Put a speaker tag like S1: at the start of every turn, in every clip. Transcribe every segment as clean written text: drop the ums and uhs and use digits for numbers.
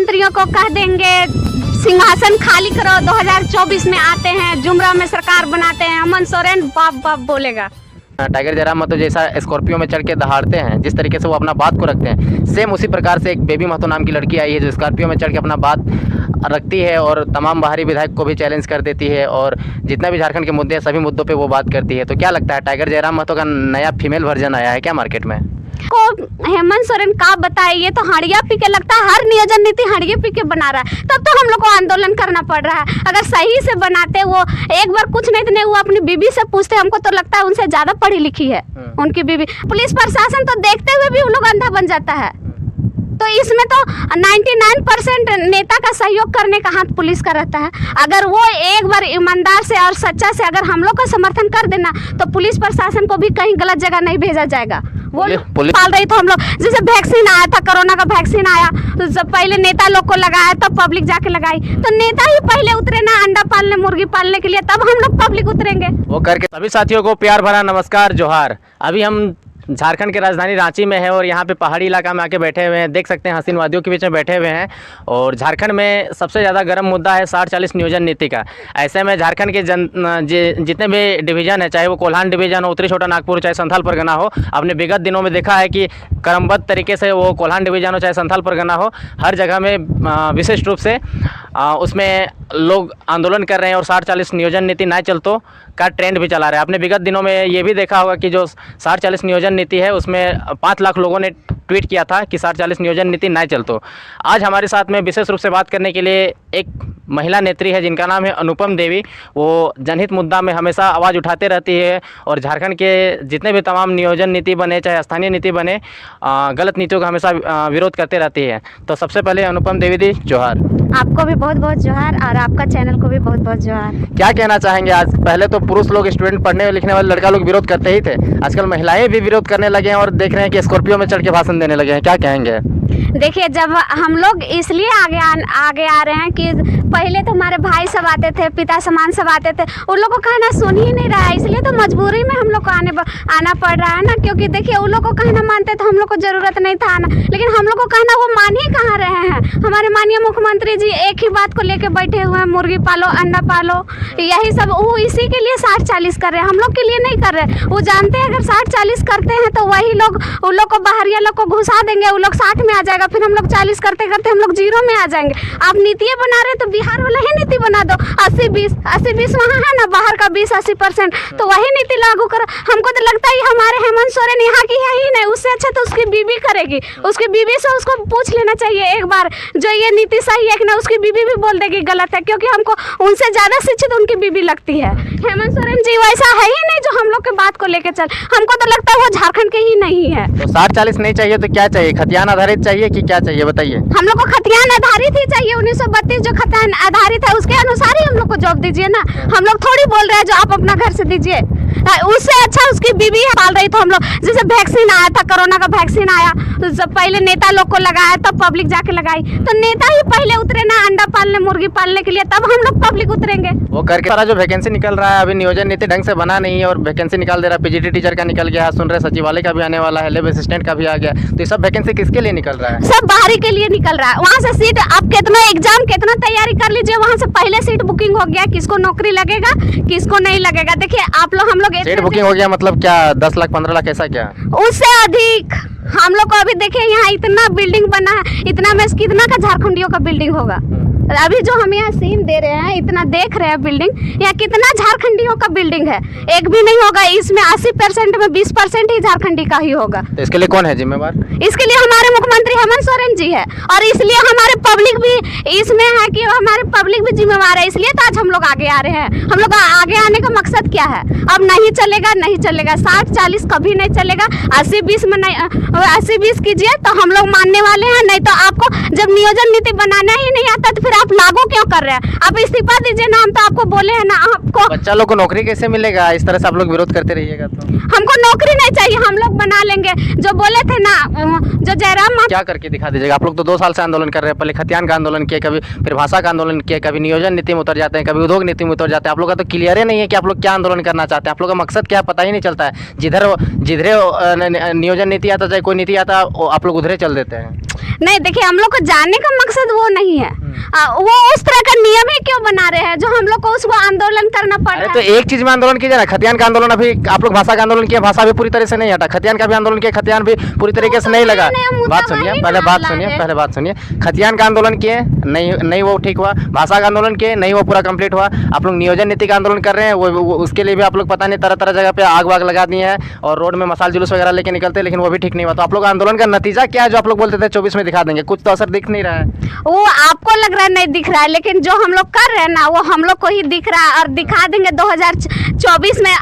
S1: मंत्रियों को कह देंगे सिंहासन खाली करो, 2024 में आते हैं, जुमरा में सरकार बनाते हैं, हेमंत सोरेन बाप बाप बोलेगा।
S2: टाइगर जयराम महतो जैसा स्कॉर्पियो में चढ़ के दहाड़ते हैं, जिस तरीके से वो अपना बात को रखते हैं, सेम उसी प्रकार से एक बेबी महतो नाम की लड़की आई है जो स्कॉर्पियो में चढ़ के अपना बात रखती है और तमाम बाहरी विधायक को भी चैलेंज कर देती है और जितना भी झारखंड के मुद्दे हैं सभी मुद्दों पे वो बात करती है। तो क्या लगता है टाइगर जयराम महतो का नया फीमेल वर्जन आया है क्या मार्केट में?
S1: को हेमंत सोरेन का बताए, ये तो हड़िया पी के लगता है, हर नियोजन नीति हड़िया पी के बना रहा है, तब तो हम लोग को आंदोलन करना पड़ रहा है। अगर सही से बनाते, वो एक बार कुछ नहीं देने, वो अपनी बीबी से पूछते, हमको तो लगता है उनसे ज्यादा पढ़ी लिखी है उनकी बीबी। पुलिस प्रशासन तो देखते हुए भी उन लोग अंधा बन जाता है। तो इसमें तो 99% नेता का सहयोग करने का हाथ पुलिस का रहता है। अगर वो एक बार ईमानदार से और सच्चा से अगर हम लोग का समर्थन कर देना तो पुलिस प्रशासन को भी कहीं गलत जगह नहीं भेजा जाएगा। वो पाल रही, तो हम लोग जैसे वैक्सीन आया था, कोरोना का वैक्सीन आया तो जब पहले नेता लोग को लगाया तब पब्लिक जाके लगाई, तो नेता ही पहले उतरे ना अंडा पालने मुर्गी पालने के लिए, तब हम लोग पब्लिक उतरेंगे।
S2: वो करके सभी साथियों को प्यार भरा नमस्कार जोहार। अभी हम झारखंड के राजधानी रांची में है और यहाँ पे पहाड़ी इलाका में आके बैठे हुए हैं, देख सकते हैं हसीन वादियों के बीच में बैठे हुए हैं। और झारखंड में सबसे ज़्यादा गर्म मुद्दा है 60-40 नियोजन नीति का। ऐसे में झारखंड के जितने भी डिवीज़न है, चाहे वो कोल्हान डिवीज़न हो, उत्तरी छोटा नागपुर, चाहे संथाल परगना हो, आपने विगत दिनों में देखा है कि क्रमबद्ध तरीके से वो कोल्हान डिवीज़न हो चाहे संथाल परगना हो, हर जगह में विशिष्ट रूप से उसमें लोग आंदोलन कर रहे हैं और 60-40 नियोजन नीति ना चलतो का ट्रेंड भी चला रहा है। आपने विगत दिनों में ये भी देखा होगा कि जो 60-40 नियोजन नीति है उसमें 5 लाख लोगों ने ट्वीट किया था कि 60-40 नियोजन नीति ना चलतो। आज हमारे साथ में विशेष रूप से बात करने के लिए एक महिला नेत्री है जिनका नाम है अनुपम देवी। वो जनहित मुद्दा में हमेशा आवाज़ उठाते रहती है और झारखंड के जितने भी तमाम नियोजन नीति बने चाहे स्थानीय नीति बने, गलत नीतियों का हमेशा विरोध करते रहती है। तो सबसे पहले अनुपम देवी दी जोहार।
S1: आपको भी बहुत बहुत जोहार और आपका चैनल को भी बहुत बहुत जोहार।
S2: क्या कहना चाहेंगे आज? पहले तो पुरुष लोग, स्टूडेंट, पढ़ने लिखने वाले लड़का लोग विरोध करते ही थे, आजकल महिलाएं भी विरोध करने लगे हैं और देख रहे हैं कि स्कॉर्पियो में चढ़ के भाषण देने लगे हैं, क्या कहेंगे?
S1: देखिए, जब हम लोग इसलिए आगे आ रहे हैं कि पहले तो हमारे भाई सब आते थे, पिता समान सब आते थे, उन लोग को कहना सुन ही नहीं रहा है, इसलिए तो मजबूरी में हम लोग को आना पड़ रहा है ना। क्योंकि देखिए, उन लोग को कहना मानते तो हम लोग को ज़रूरत नहीं था आना, लेकिन हम लोग को कहना वो मान ही कहाँ रहे हैं। हमारे माननीय मुख्यमंत्री जी एक ही बात को लेके बैठे हुए हैं, मुर्गी पालो अंडा पालो, यही सब। वो इसी के लिए 60-40 कर रहे हैं, हम लोग के लिए नहीं कर रहे। वो जानते हैं अगर 60-40 करते हैं तो वही लोग उन लोग को बाहरिया लोग को घुसा देंगे, वो लोग 60 में आ जाएगा, फिर हम लोग 40 करते करते हम लोग 0 में आ जाएंगे। आप नीतियाँ बना रहे हैं तो बिहार वाला ही नीति बना दो, 80-20 वहाँ है ना, बाहर का 20-80%, तो वही नीति लागू करो। हमको तो लगता है हमारे हेमंत सोरेन यहाँ की है ही नहीं, उससे अच्छा तो उसकी बीबी करेगी। उसकी बीबी से उसको पूछ लेना चाहिए एक बार, जो ये नीति सही है कि ना। उसकी बीबी भी बोल देगी गलत है, क्योंकि हमको उनसे ज़्यादा शिक्षित उनकी बीबी लगती है। हेमंत सोरेन जी वैसा है ही नहीं जो हम लोग के बात को लेकर चल। हमको तो लगता है वो झारखंड के ही नहीं है।
S2: तो 60-40 नहीं चाहिए तो क्या चाहिए? खतियान आधारित चाहिए कि क्या चाहिए बताइए?
S1: हम लोग को खतियान आधारित ही चाहिए। 1932 जो खतियान आधारित है उसके अनुसार ही हम लोग को जॉब दीजिए ना। हम लोग थोड़ी बोल रहे हैं जो आप अपना घर से दीजिए। उससे अच्छा उसकी बीबी पाल रही, तो हम लोग जैसे वैक्सीन आया था, कोरोना का वैक्सीन आया तो जब पहले नेता लोग को लगाया तब पब्लिक जाके लगाई, तो नेता ही पहले उतरे ना अंडा पालने मुर्गी पालने के लिए, तब हम लोग पब्लिक उतरेंगे।
S2: वो करके सारा जो वैकेंसी निकल रहा है, अभी नियोजन नीति ढंग से बना नहीं है और वैकेंसी निकाल दे रहा है। पीजीटी टीचर का निकल गया, सुन रहे सचिवालय का भी आने वाला है, लैब असिस्टेंट का भी आ गया। तो ये सब वैकेंसी किसके लिए निकल रहा है?
S1: सब बाहरी के लिए निकल रहा है। वहाँ से सीट, आप कितना एग्जाम कितना तैयारी कर लीजिए, वहाँ से पहले सीट बुकिंग हो गया, किसको नौकरी लगेगा किसको नहीं लगेगा। देखिए आप लोग, हम लोग
S2: सीट बुकिंग हो गया मतलब क्या 10 लाख 15 लाख ऐसा क्या?
S1: उससे अधिक। हम लोग को अभी देखिए यहाँ इतना बिल्डिंग बना है, इतना में कितना का झारखंडियों का बिल्डिंग होगा। अभी जो हम यहाँ सीन दे रहे हैं, इतना देख रहे हैं बिल्डिंग, यहाँ कितना झारखंडियों का बिल्डिंग है, एक भी नहीं होगा। इसमें 80% में 20% ही झारखंडी का ही होगा।
S2: तो इसके लिए कौन है जिम्मेवार?
S1: इसके लिए हमारे मुख्यमंत्री हेमंत सोरेन जी है, और इसलिए हमारे पब्लिक भी इसमें है कि हमारे पब्लिक भी जिम्मेवार है। इसलिए तो आज हम लोग आगे आ रहे हैं। हम लोग आगे आने का मकसद क्या है? अब नहीं चलेगा, नहीं चलेगा, 60-40 कभी नहीं चलेगा। 80-20 में नहीं, 80-20 कीजिए तो हम लोग मानने वाले हैं। नहीं तो आपको जब नियोजन नीति बनाना ही नहीं आता तो फिर आप लागू क्यों कर रहे हैं? आप इस्तीफा दीजिए ना, हम तो आपको बोले हैं ना। आपको
S2: बच्चा लोग को नौकरी कैसे मिलेगा? इस तरह से आप लोग विरोध करते रहिएगा तो
S1: हमको नौकरी नहीं चाहिए, हम लोग बना लेंगे। जो बोले थे ना, जो जयराम
S2: क्या करके दिखा दीजिएगा? आप लोग तो 2 साल से आंदोलन कर रहे हैं, पहले खतियान का आंदोलन किए, कभी फिर भाषा का आंदोलन किए, कभी नियोजन नीति में उतर जाते हैं, कभी उद्योग नीति में उतर जाते हैं। आप लोग का तो क्लियर ही नहीं है कि आप लोग क्या आंदोलन करना चाहते हैं। आप लोग का मकसद क्या पता ही नहीं चलता है। जिधर नियोजन नीति आता, चाहे कोई नीति आता, आप लोग उधरे चल देते हैं।
S1: नहीं, देखिए हम लोग को जानने का मकसद मकसद वो नहीं है। वो उस तरह का नियम ही क्यों बना रहे हैं जो हम लोग को उसको आंदोलन करना पड़ रहा
S2: तो
S1: है।
S2: एक चीज में आंदोलन कीजिए ना, खतियान का आंदोलन अभी आप लोग भाषा का आंदोलन किया, भाषा भी पूरी तरह से नहीं हटा, खतियान का भी आंदोलन किया, खतियान भी पूरी तरीके से नहीं लगा। बात सुनिए, पहले बात सुनिए, खतियान का आंदोलन किए नहीं वो ठीक हुआ, भाषा का आंदोलन किए नहीं वो पूरा कंप्लीट हुआ, आप लोग नियोजन नीति का आंदोलन कर रहे हैं, वो उसके लिए भी आप लोग पता नहीं तरह तरह जगह पे आग वाग लगा दिए हैं और रोड में मसाल जुलूस वगैरह लेके निकलते हैं, लेकिन वो भी ठीक नहीं हुआ। तो आप लोग आंदोलन का नतीजा क्या है जो आप लोग बोलते थे 24 में दिखा देंगे, कुछ तो असर दिख नहीं रहा है।
S1: वो आपको लग रहा है नहीं दिख रहा है, लेकिन जो हम लोग कर रहे हैं ना वो हम लोग को ही दिख रहा है और दिखा देंगे। 2024 में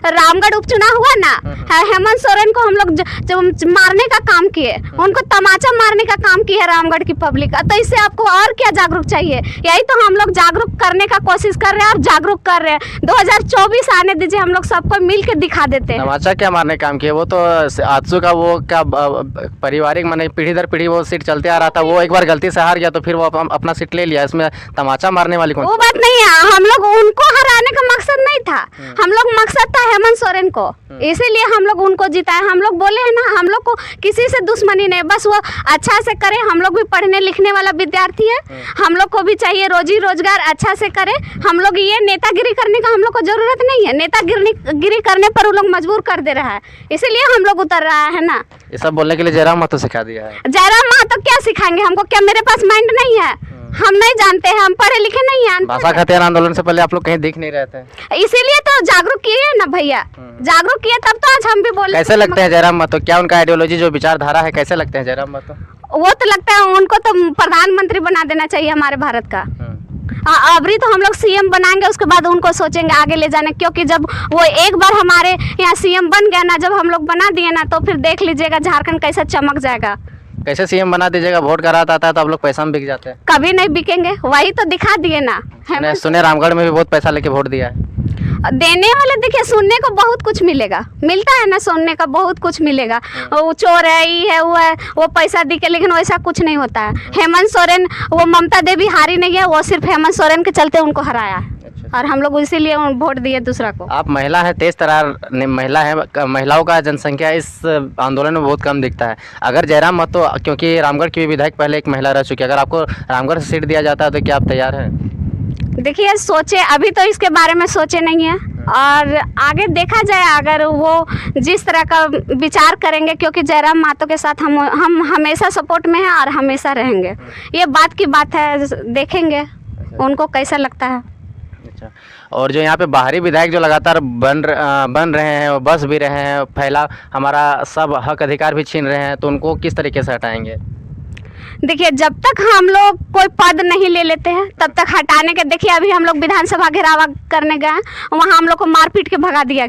S1: रामगढ़ उपचुनाव हुआ ना, हेमंत सोरेन को हम लोग जो मारने का काम किए, उनको तमाचा मारने का काम किया रामगढ़ की पब्लिक। तो इससे आपको और क्या जागरूक चाहिए? यही तो हम लोग जागरूक करने का कोशिश कर रहे हैं और जागरूक कर रहे हैं। 2024 आने दीजिए, हम लोग सबको मिल के दिखा देते हैं।
S2: तमाचा क्या मारने काम किया? वो तो आजसू का वो क्या पारिवारिक माने पीढ़ी दर पीढ़ी वो सीट चलते आ रहा था, वो एक बार गलती से हार गया तो फिर वो अपना सीट ले लिया। इसमें तमाचा मारने वाली कौन?
S1: वो बात नहीं है, हम लोग उनको हराने का मकसद नहीं था, हम लोग मकसद था हेमंत सोरेन को, इसीलिए हम लोग उनको जिताए। हम लोग बोले हैं ना, हम लोग को किसी से दुश्मनी नहीं, बस वो अच्छा से करे। हम लोग भी पढ़ने लिखने वाला विद्यार्थी है, हम लोग को भी चाहिए रोजी रोजगार अच्छा से करे। हम लोग ये नेतागिरी करने का हम लोग को जरूरत नहीं है, नेतागिरी करने पर वो लोग मजबूर कर दे रहा है, इसीलिए हम लोग उतर रहा है ना।
S2: ये सब बोलने के लिए जयराम महतो सिखा दिया है।
S1: जयराम महतो क्या सिखाएंगे हमको? क्या मेरे पास माइंड नहीं है? हम नहीं जानते हैं, हम पढ़े लिखे नहीं हैं।
S2: भाषा खतियान आंदोलन से पहले आप लोग कहीं दिख नहीं रहे थे,
S1: इसीलिए तो जागरूक किए ना भैया, जागरूक किए तब तो आज हम भी बोले।
S2: कैसे लगते हैं जयराम महतो? क्या उनका आइडियोलॉजी जो विचारधारा है, कैसे लगते हैं जयराम महतो?
S1: वो तो लगता है उनको तो प्रधानमंत्री बना देना चाहिए हमारे भारत का। अभी तो हम लोग सीएम बनाएंगे, उसके बाद उनको सोचेंगे आगे ले जाने, क्योंकि जब वो एक बार हमारे यहाँ सीएम बन गया ना, जब हम लोग बना दिए ना, तो फिर देख लीजिएगा झारखंड कैसे चमक जाएगा।
S2: कैसे सीएम बना दीजिएगा? वोट का रात आता है तो आप लोग पैसा में बिक जाते हैं।
S1: कभी नहीं बिकेंगे, वही तो दिखा दिए ना।
S2: सुने रामगढ़ में भी बहुत पैसा लेके वोट दिया है।
S1: देने वाले देखिए, सुनने को बहुत कुछ मिलेगा, मिलता है ना, सुनने का बहुत कुछ मिलेगा। वो चोर है, ये है, वो है, वो पैसा दी के, लेकिन वैसा कुछ नहीं होता है। हेमंत सोरेन, वो ममता देवी हारी नहीं है, वो सिर्फ हेमंत सोरेन के चलते उनको हराया है और हम लोग इसीलिए वोट दिए दूसरा को।
S2: आप महिला है, तेज तरार महिला है, महिलाओं का जनसंख्या इस आंदोलन में बहुत कम दिखता है। अगर जयराम महतो, क्योंकि रामगढ़ की विधायक पहले एक महिला रह चुकी है, अगर आपको रामगढ़ से सीट दिया जाता है तो क्या आप तैयार हैं?
S1: देखिए सोचे, अभी तो इसके बारे में सोचे नहीं है और आगे देखा जाए अगर वो जिस तरह का विचार करेंगे, क्योंकि जयराम महतो के साथ हम हमेशा सपोर्ट में हैं और हमेशा रहेंगे। ये बात की बात है, देखेंगे उनको कैसा लगता है।
S2: अच्छा, और जो यहाँ पे बाहरी विधायक जो लगातार बन रहे हैं, बस भी रहे हैं, फैला हमारा सब हक अधिकार भी छीन रहे हैं, तो उनको किस तरीके से हटाएंगे?
S1: देखिए, जब तक हम लोग कोई पद नहीं ले लेते हैं तब तक हटाने के। देखिए अभी हम लोग विधानसभा घेराव करने गए, वहाँ हम लोग को मारपीट के भगाया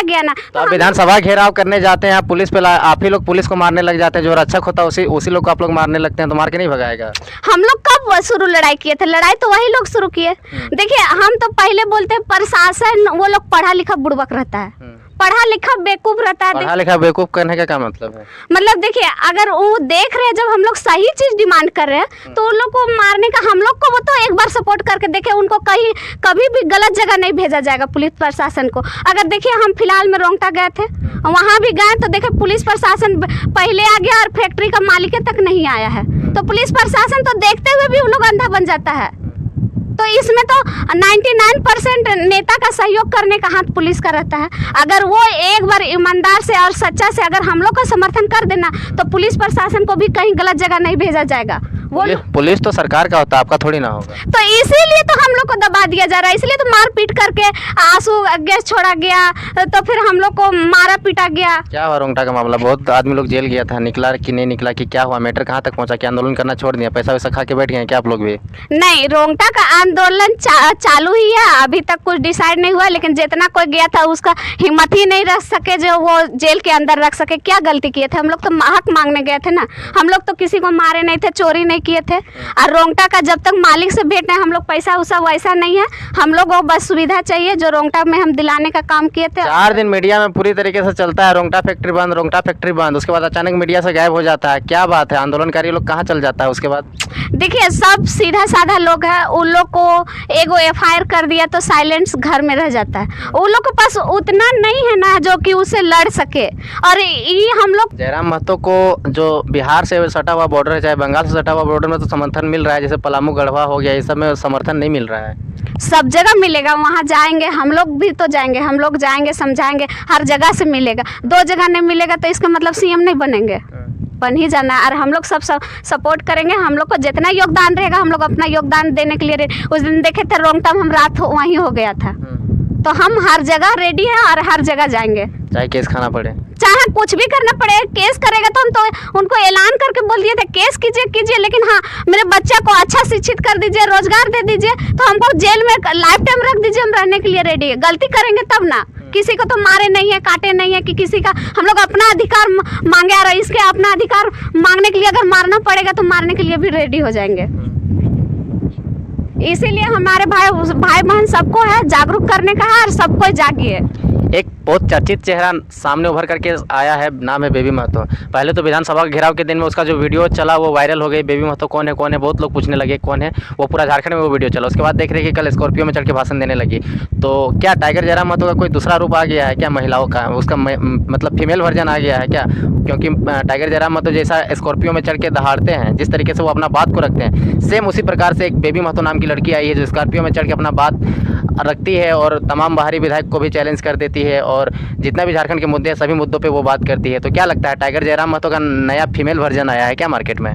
S1: गया ना।
S2: तो आप विधानसभा घेराव करने जाते हैं, आप पुलिस पे आप ही लोग पुलिस को मारने लग जाते हैं, जो रक्षक होता है उसी लोग को आप लोग मारने लगते हैं, तो मार के नहीं भगाएगा?
S1: हम लोग कब शुरू लड़ाई किए थे? लड़ाई तो वही लोग शुरू किए। देखिए हम तो पहले बोलते हैं प्रशासन, वो लोग पढ़ा लिखा बुड़बक रहता है, पढ़ा लिखा बेवकूफ रहता है।
S2: पढ़ा लिखा बेवकूफ करने का क्या मतलब है?
S1: मतलब देखिए, अगर वो देख रहे हैं जब हम लोग सही चीज डिमांड कर रहे हैं तो उन लोग को मारने का, हम लोग को वो तो एक बार सपोर्ट करके देखे, उनको कभी भी गलत जगह नहीं भेजा जाएगा पुलिस प्रशासन को। अगर देखिए हम फिलहाल में रोंगटा गए थे, वहाँ भी गए तो देखे पुलिस प्रशासन पहले आ गया और फैक्ट्री का मालिक तक नहीं आया है। तो पुलिस प्रशासन तो देखते हुए भी उन लोग अंधा बन जाता है। तो इसमें तो 99% नेता का सहयोग करने का हाथ पुलिस का रहता है। अगर वो एक बार ईमानदार से और सच्चा से अगर हम लोग का समर्थन कर देना तो पुलिस प्रशासन को भी कहीं गलत जगह नहीं भेजा जाएगा।
S2: पुलिस तो सरकार का होता है, आपका थोड़ी ना होगा।
S1: तो इसीलिए तो हम लोग को दबा दिया जा रहा है, इसलिए तो मार पीट करके आंसू गैस छोड़ा गया, तो फिर हम लोग को मारा पीटा गया।
S2: क्या हुआ रोंगटा का मामला? बहुत आदमी लोग जेल गया था, निकला कि नहीं निकला, कि क्या हुआ? मैटर कहाँ तक पहुँचा? कि आंदोलन करना छोड़ दिया, पैसा वैसा खा के बैठ गए क्या आप लोग भी?
S1: नहीं, रोंगटा का आंदोलन चालू ही है, अभी तक कुछ डिसाइड नहीं हुआ, लेकिन जितना कोई गया था उसका हिम्मत ही नहीं रख सके जो वो जेल के अंदर रख सके। क्या गलती किए थे? हम लोग तो हक मांगने गए थे ना, हम लोग तो किसी को मारे नहीं थे, चोरी नहीं किए थे। और रोंगटा का जब तक मालिक से भेंट नहीं, हम लोग पैसा उसा वैसा नहीं है, हम लोग को बस सुविधा चाहिए जो रोंगटा में हम दिलाने का काम किए थे।
S2: 4 दिन मीडिया में पूरी तरीके से चलता है रोंगटा फैक्ट्री बंद, रोंगटा फैक्ट्री बंद, उसके बाद अचानक मीडिया से गायब हो जाता है। क्या बात है? आंदोलनकारी लोग कहाँ चल जाता है उसके बाद?
S1: देखिए सब सीधा साधा लोग है, उन लोग को एगो FIR कर दिया तो साइलेंस घर में रह जाता है। उन लोग के पास उतना नहीं है ना जो कि उससे लड़ सके। और ये हम लोग
S2: जयराम महतो को जो बिहार से सटा हुआ बॉर्डर है, चाहे बंगाल से सटा हुआ बॉर्डर में तो समर्थन मिल रहा है, जैसे पलामू गढ़वा हो गया, ये सब में समर्थन नहीं मिल रहा है।
S1: सब जगह मिलेगा, वहाँ जाएंगे हम लोग भी तो जाएंगे, हम लोग जाएंगे समझाएंगे, हर जगह से मिलेगा। 2 जगह नहीं मिलेगा तो इसका मतलब सीएम नहीं बनेंगे, बन ही जाना है। और हम लोग सब सपोर्ट करेंगे, हम लोग को जितना योगदान रहेगा हम लोग अपना योगदान देने के लिए। उस दिन देखे थे रोहतांग हम रात वहीं हो गया था, तो हम हर जगह रेडी हैं और हर जगह जाएंगे,
S2: चाहे केस खाना पड़े,
S1: चाहे कुछ भी करना पड़े। केस करेगा तो हम तो उनको ऐलान करके बोल दिए थे केस कीजिए, लेकिन हाँ मेरे बच्चा को अच्छा शिक्षित कर दीजिए, रोजगार दे दीजिए, तो हमको जेल में लाइफ टाइम रख दीजिए, हम रहने के लिए रेडी है। गलती करेंगे तब ना, किसी को तो मारे नहीं है, काटे नहीं है कि किसी का हम लोग अपना अधिकार मांगे आ रहे हैं। इसके अपना अधिकार मांगने के लिए अगर मारना पड़ेगा तो मारने के लिए भी रेडी हो जाएंगे। इसीलिए हमारे भाई बहन सबको है जागरूक करने का है और सबको जागिए।
S2: एक बहुत चर्चित चेहरा सामने उभर करके आया है, नाम है बेबी महतो। पहले तो विधानसभा के घेराव के दिन में उसका जो वीडियो चला वो वायरल हो गई, बेबी महतो कौन है बहुत लोग पूछने लगे कौन है, वो पूरा झारखंड में वो वीडियो चला। उसके बाद देख रहे कि कल स्कॉर्पियो में चढ़ के भाषण देने लगी। तो क्या टाइगर जयराम महतो का कोई दूसरा रूप आ गया है क्या महिलाओं का, उसका मतलब फीमेल वर्जन आ गया है क्या? क्योंकि टाइगर जयराम महतो जैसा स्कॉर्पियो में चढ़ के दहाड़ते हैं, जिस तरीके से वो अपना बात को रखते हैं, सेम उसी प्रकार से एक बेबी महतो नाम की लड़की आई है जो स्कॉर्पियो में चढ़ के अपना बात रखती है और तमाम बाहरी विधायक को भी चैलेंज कर देती है और जितना भी झारखंड के मुद्दे हैं सभी मुद्दों पे वो बात करती है। तो क्या लगता है टाइगर जयराम महतो का नया फीमेल वर्जन आया है क्या मार्केट में?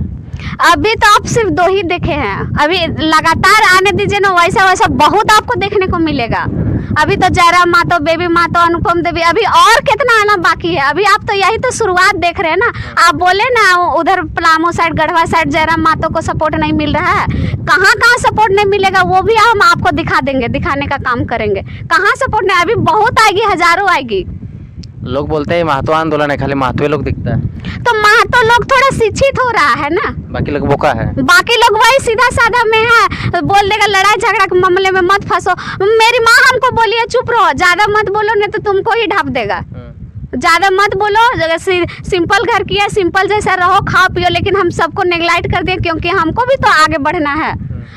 S1: अभी तो आप सिर्फ 2 ही देखे हैं, अभी लगातार आने दीजिए ना, वैसा वैसा बहुत आपको देखने को मिलेगा। अभी तो जयराम महतो, बेबी महतो, अनुपम देवी, अभी और कितना आना बाकी है। अभी आप तो यही तो शुरुआत देख रहे हैं ना। आप बोले ना उधर पलामू साइड, गढ़वा साइड जयराम महतो को सपोर्ट नहीं मिल रहा है, कहाँ कहाँ सपोर्ट नहीं मिलेगा वो भी हम आपको दिखा देंगे, दिखाने का काम करेंगे। कहाँ सपोर्ट नहीं, अभी बहुत आएगी, हजारों आएगी।
S2: लोग बोलते हैं महतो आंदोलन है, खाली महतो लोग दिखता है।
S1: तो महतो लोग थोड़ा शिक्षित हो रहा है ना,
S2: बाकी लोग बोका है,
S1: बाकी लोग वही सीधा साधा में है, बोल देगा लड़ाई झगड़ा के मामले में मत फंसो। मेरी माँ हमको बोली है चुप रहो, ज्यादा मत बोलो नहीं तो तुमको ही ढाप देगा। ज़्यादा मत बोलो, सिंपल घर की है, सिंपल जैसा रहो, खाओ पियो, लेकिन हम सबको नेग्लेक्ट कर दिए क्योंकि हमको भी तो आगे बढ़ना है।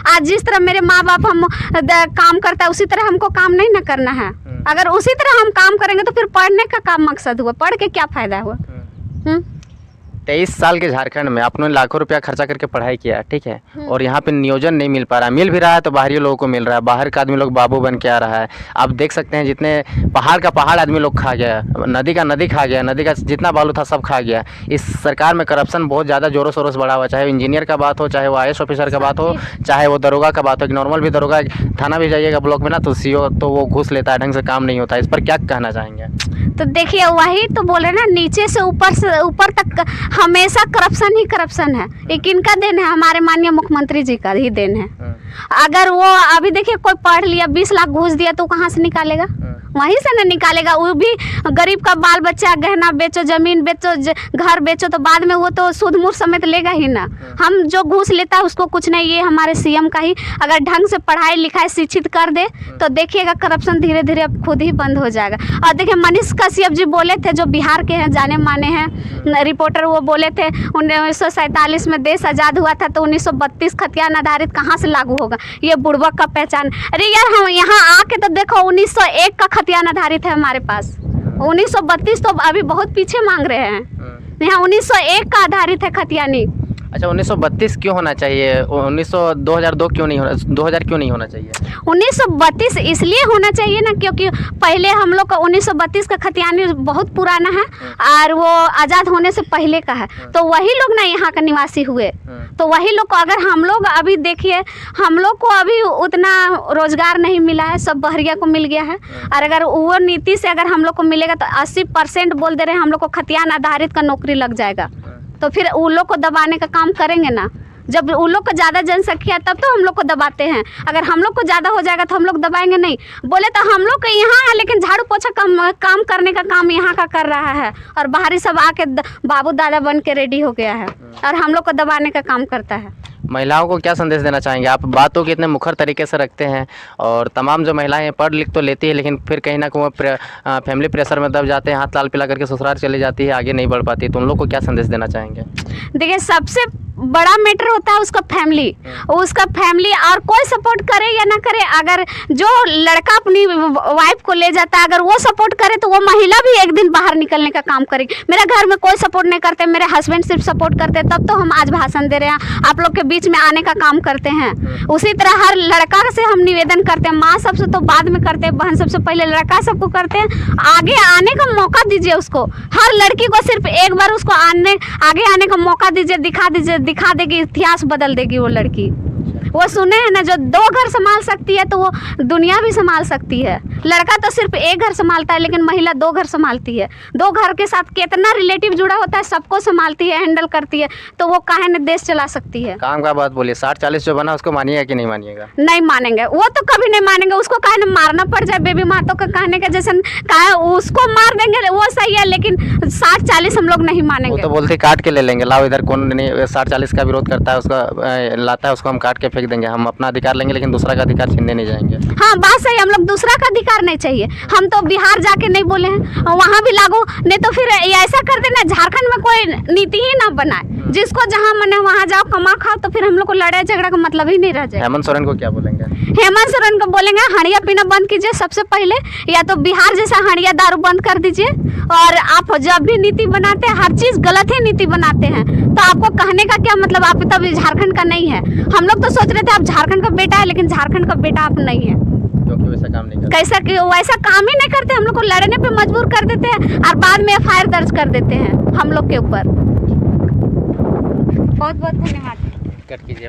S1: आज जिस तरह मेरे माँ बाप हम काम करता है उसी तरह हमको काम नहीं ना करना है। अगर उसी तरह हम काम करेंगे तो फिर पढ़ने का काम मकसद हुआ, पढ़ के क्या फ़ायदा हुआ?
S2: 23 साल के झारखंड में आपने लाखों रुपया खर्चा करके पढ़ाई किया, ठीक है, और यहाँ पे नियोजन नहीं मिल पा रहा, मिल भी रहा है तो बाहरी लोगों को मिल रहा है, बाहर का आदमी लोग बाबू बन के आ रहा है। आप देख सकते हैं जितने पहाड़ का पहाड़ आदमी लोग खा गया, नदी का नदी खा गया, नदी का जितना बालू था सब खा गया। इस सरकार में करप्शन बहुत ज़्यादा जोरों शोरों से बढ़ा हुआ, चाहे वो इंजीनियर का बात हो, चाहे वो IAS ऑफिसर का बात हो, चाहे वो दरोगा का बात हो। नॉर्मल भी दरोगा थाना भी जाइएगा ब्लॉक में ना तो CO तो वो घूस लेता है, ढंग से काम नहीं होता। इस पर क्या कहना चाहेंगे?
S1: तो देखिए वही तो बोले ना, नीचे से ऊपर तक हमेशा करप्शन ही करप्शन है। ये किनका देन है? हमारे माननीय मुख्यमंत्री जी का ही देन है। अगर वो अभी देखिए कोई पढ़ लिया 20 लाख घूस दिया तो कहाँ से निकालेगा? वहीं से न निकालेगा। वो भी गरीब का बाल बच्चा, गहना बेचो, जमीन बेचो, घर बेचो तो बाद में वो तो सूद मूर समेत लेगा ही ना। हम जो घूस लेता है उसको कुछ नहीं, ये हमारे CM का ही अगर ढंग से पढ़ाई लिखाई शिक्षित कर दे तो देखिएगा करप्शन धीरे धीरे अब खुद ही बंद हो जाएगा। और देखिए मनीष कश्यप जी बोले थे, जो बिहार के हैं, जाने माने हैं रिपोर्टर, वो बोले थे 1947 में देश आज़ाद हुआ था तो 1932 खतियान आधारित कहाँ से लागू होगा? ये बुड़बक का पहचान। अरे यार हम यहाँ आके तो देखो 1901 का खतियान आधारित है हमारे पास, 1932 तो अभी बहुत पीछे मांग रहे हैं। यहाँ 1901 का आधारित है खतियानी।
S2: अच्छा 1932 क्यों होना चाहिए? 2002 क्यों नहीं होना, 2000 क्यों नहीं होना चाहिए?
S1: 1932 इसलिए होना चाहिए ना क्योंकि पहले हम लोग का 1932 का खतियानी बहुत पुराना है और वो आज़ाद होने से पहले का है, तो वही लोग ना यहाँ का निवासी हुए। तो वही लोग को अगर हम लोग अभी देखिए, हम लोग को अभी उतना रोजगार नहीं मिला है, सब बहरिया को मिल गया है। और अगर वो नीति से अगर हम लोग को मिलेगा तो 80% बोल दे रहे हैं हम लोग को खतियान आधारित का नौकरी लग जाएगा। तो फिर उन लोग को दबाने का काम करेंगे ना। जब उन लोग को ज़्यादा जनसंख्या तब तो हम लोग को दबाते हैं, अगर हम लोग को ज़्यादा हो जाएगा तो हम लोग दबाएंगे नहीं। बोले तो हम लोग के यहाँ है लेकिन झाड़ू पोछा काम करने का काम यहाँ का कर रहा है और बाहरी सब आके बाबू दादा बन के रेडी हो गया है और हम लोग को दबाने का काम करता है।
S2: महिलाओं को क्या संदेश देना चाहेंगे आप? बातों को इतने मुखर तरीके से रखते हैं और तमाम जो महिलाएं पढ़ लिख तो लेती है लेकिन फिर कहीं ना कहीं फैमिली प्रेशर में दब जाते हैं, हाथ लाल पिला करके ससुराल चली जाती है, आगे नहीं बढ़ पाती, तो उन लोग को क्या संदेश देना चाहेंगे?
S1: देखिए सबसे बड़ा मैटर होता है उसका फैमिली और कोई सपोर्ट करे या ना करे, अगर जो लड़का अपनी वाइफ को ले जाता है अगर वो सपोर्ट करे तो वो महिला भी एक दिन बाहर निकलने का काम करेगी। मेरे घर में कोई सपोर्ट नहीं करते, मेरे हस्बैंड सिर्फ सपोर्ट करते, तब तो हम आज भाषण दे रहे हैं, आप लोग के बीच में आने का काम करते हैं। उसी तरह हर लड़का से हम निवेदन करते हैं, माँ सबसे तो बाद में करते हैं, बहन सबसे पहले लड़का सबको करते हैं, आगे आने का मौका दीजिए उसको। हर लड़की को सिर्फ एक बार उसको आगे आने का मौका दीजिए, दिखा देगी, इतिहास बदल देगी वो लड़की। वो सुने हैं ना, जो 2 घर संभाल सकती है तो वो दुनिया भी संभाल सकती है। लड़का तो सिर्फ एक घर संभालता है, लेकिन महिला 2 घर संभालती है। 2 घर के साथ कितना रिलेटिव जुड़ा होता है, सबको संभालती है, हैंडल करती है, तो वो काहे न देश चला सकती है।
S2: काम का बात बोलिए, 60-40 जो बना उसको मानिएगा कि नहीं मानिएगा?
S1: नहीं मानेंगे, वो तो कभी नहीं मानेंगे। उसको काहे न मारना पड़ जाए, बेबी मातो का कहने का जैसे काहे उसको मार देंगे वो सही है, लेकिन 60-40 हम लोग नहीं
S2: वो
S1: मानेंगे।
S2: तो बोलते काट के ले लेंगे, लाओ इधर, कौन नहीं 60-40 का विरोध करता है उसका लाता है, उसको हम काट के फेंक देंगे, हम अपना अधिकार लेंगे लेकिन दूसरा का अधिकार छीनने नहीं जाएंगे।
S1: हाँ बात सही, हम लोग दूसरा का अधिकार नहीं चाहिए। हम तो बिहार जाके नहीं बोले हैं, वहाँ भी लागू नहीं तो फिर ऐसा कर देना, झारखंड में कोई नीति ही ना बनाए, जिसको जहाँ मने वहाँ जाओ कमा खाओ, तो फिर हम लोग को लड़ाई झगड़ा का मतलब ही नहीं रह जाए।
S2: हेमंत सोरेन को क्या बोलेंगे?
S1: हेमंत सोरेन को बोलेंगे हंडिया पीना बंद कीजिए सबसे पहले, या तो बिहार जैसा हंडिया दारू बंद कर दीजिए। और आप जब भी नीति बनाते हैं हर चीज़ गलत ही नीति बनाते हैं, तो आपको कहने का क्या मतलब, आप तब झारखंड का नहीं है। हम लोग तो सोच रहे थे आप झारखंड का बेटा है, लेकिन झारखंड का बेटा आप नहीं है,
S2: क्योंकि वैसा काम नहीं करते।
S1: कैसा कि वैसा काम ही नहीं करते, हम लोग को लड़ने पे मजबूर कर देते हैं और बाद में FIR दर्ज कर देते हैं हम लोग के ऊपर। बहुत बहुत धन्यवाद।
S2: कट कीजिए।